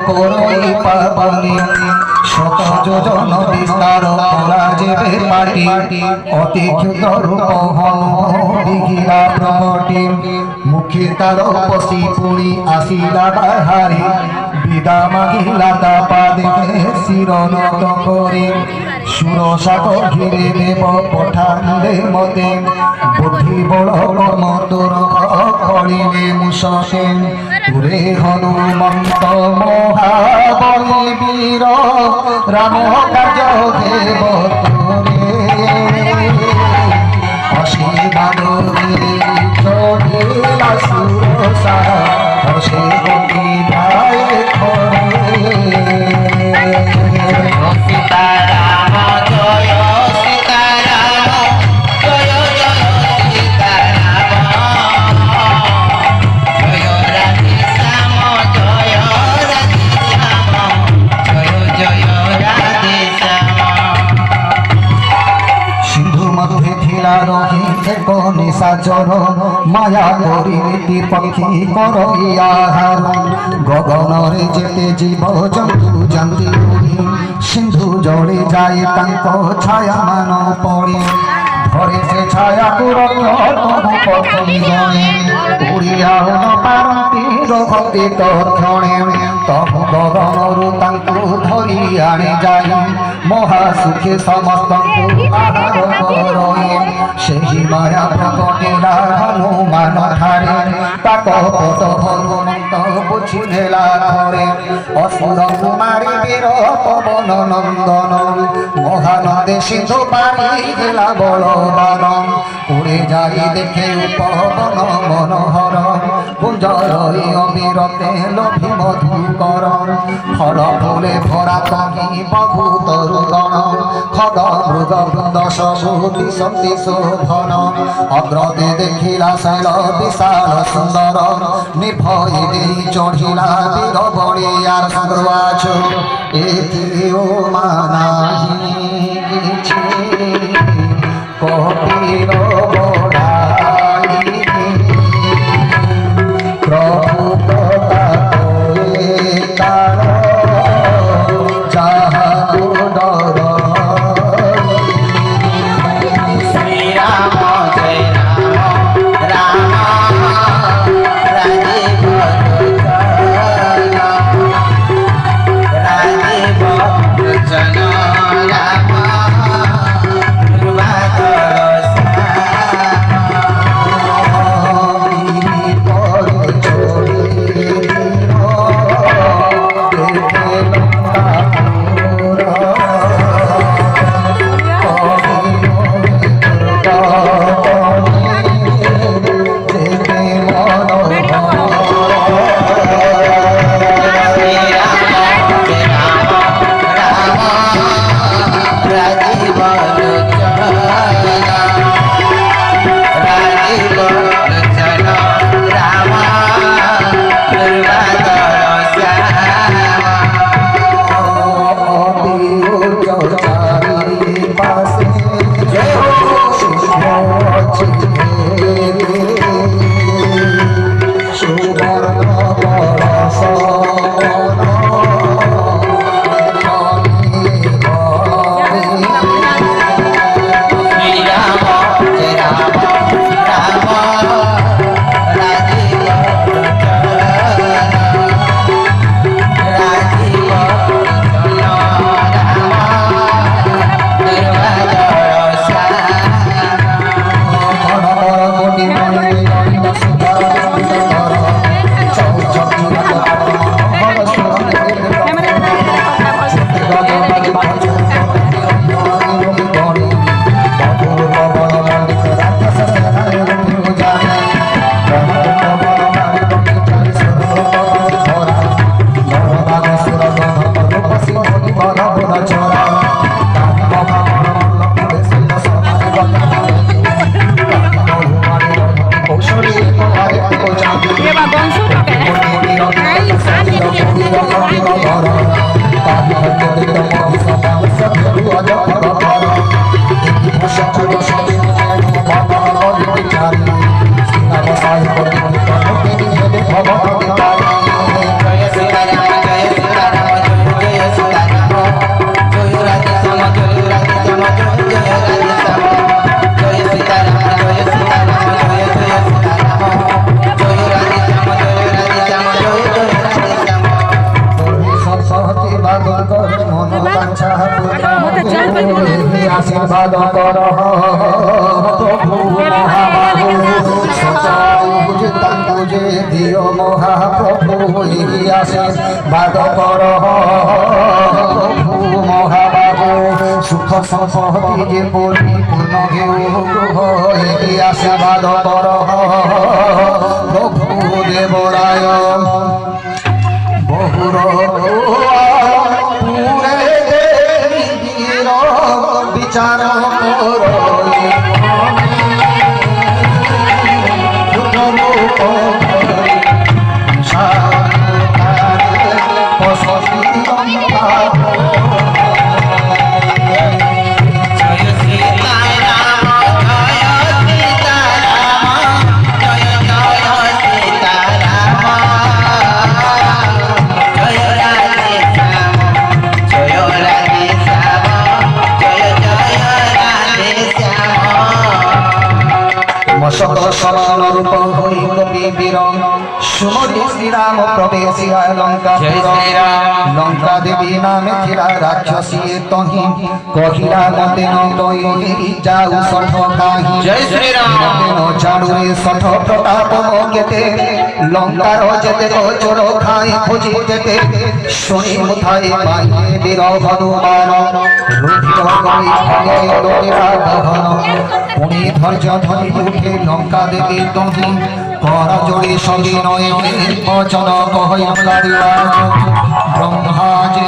করই পাবনি শত যোজন বিস্তার করা যেবে পাটি অতি ক্ষুদ্র রূপ হনু বিঘিলা প্রকটি মুখে তার পশি পুরি আসিলা বাহারি বিদা মাগিলা তা পাদে শিরনত করে সুরসাক ঘিরে দেব পঠান্দে মতে বুদ্ধি বড় কর্ম তোর করিবে মুসকে তুরে হনুমন্ত মহাবলী বীর রাম কার্য দেব তোরে অশীবাদ চড়িলা সুরসা হসে গতি ভাই নিশাচর মায়া করি নীতি পক্ষী করইয়াহার গগনরে যেতে জীব জন্তু জাতি সিন্ধু জড়ে যায় তাঙ্ক ছায়া মান পড়ে ধরে সে ছায়া পুরী গণে উড়িয়া ন পারନ୍ତି রঘতে তক্ষণে তবু গগনরু তাঙ্কু ধরি আনে যাই মহাসুখে সমস্তଙ୍କୁ আহার করয়ে ସେହି ମାୟା ପ୍ରକଟିଲା ହନୁମାନ ଠାରେ ତାକ ପଦ ହନୁମନ୍ତ ବୁଝି ନେଲା ଥରେ ଅସୁର କୁମାରୀ ବୀର ପବନ ନନ୍ଦନ ମହାନଦେ ସିନ୍ଧୁ ପାରି ହେଲା ବଳବାନ ଉଡ଼େ ଯାଇ ଦେଖେ ଉପବନ ମନୋହର କୁଞ୍ଜରଇ ଅବିରତେ ଲୋଭି ମଧୁକର ଫଳ ଫୁଲେ ଭରା କହି ବହୁତ ରୁଦନ ଖଗ ମୃଗ ବୃନ୍ଦ ସବୁ ଦିଶନ୍ତି শোভন অগ্রদে দেখিলা শৈল বিশাল সুন্দর নির্ভয় দেই চড়িলা বীর বড়িয়ার সংগ্রাচ এথিও মানাহি কিছু কপির বড়াই প্রভু প্রতাপে তার যাহা ডর বাদ কর প্রভু মহাবাহু সচরাচর তাঙ্গু যে দিও মহাপ্রভু আসে বাদ কর প্রভু মহাবাহু সুখ সম্পত্তি যে পরিপূর্ণ হয়ে আসে বাদ কর প্রভু দেবরায় বহুর বিচার সরল রূপ হই কবি বীর সুমতি শ্রীরাম প্রবেশিয়া লঙ্কা লঙ্কা দেবী নামে ছিলা রাক্ষসী তহি কহিলা মতে নই যাও সঠ কাহি জয় শ্রীরাম চাড়ুরে সঠ প্রতাপ কেতে লঙ্কার যেতে গোচর খাই খুঁজি যেতে শুনি মুথাই মাইয়ে বীর হনুমান রুধির গই ফলে লোকেরা দহন পুনি ধৈর্য ধরি উঠে লঙ্কা দেবী তহি কর জোড়ে সঙ্গে নয় বচন কহই কারিয়া ব্রহ্মা যে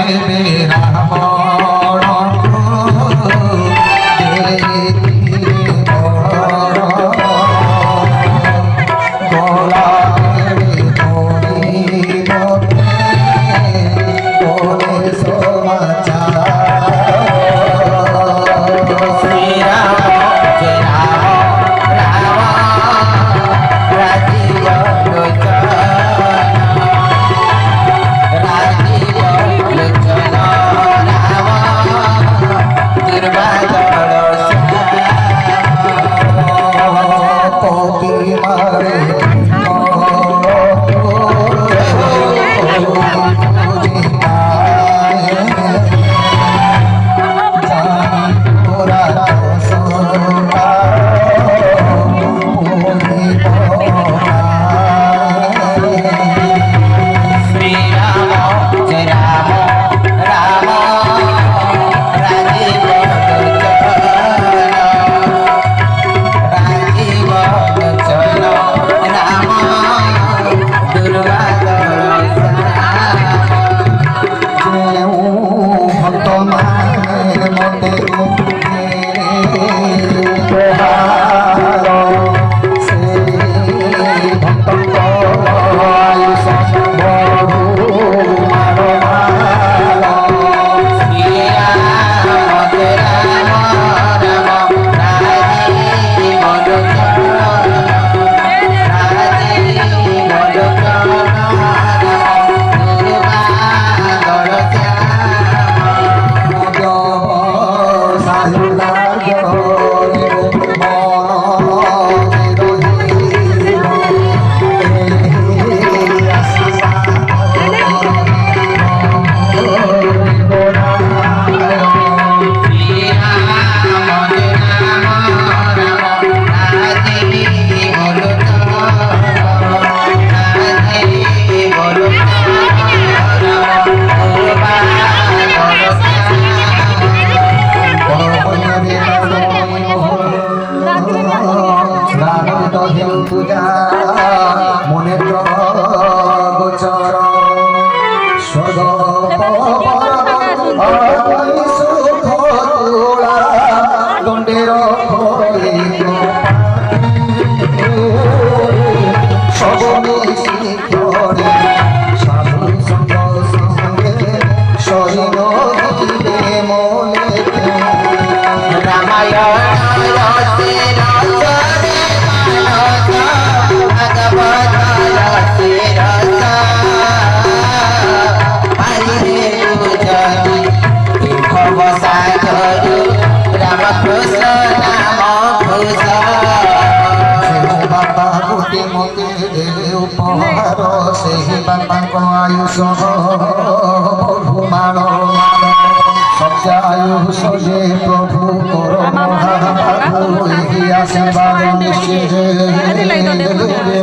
সত্যায়ু সজে প্রভু কর মহাবাহু এই আশীর্বাদ নিশ্চিত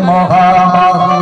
মহাবাহু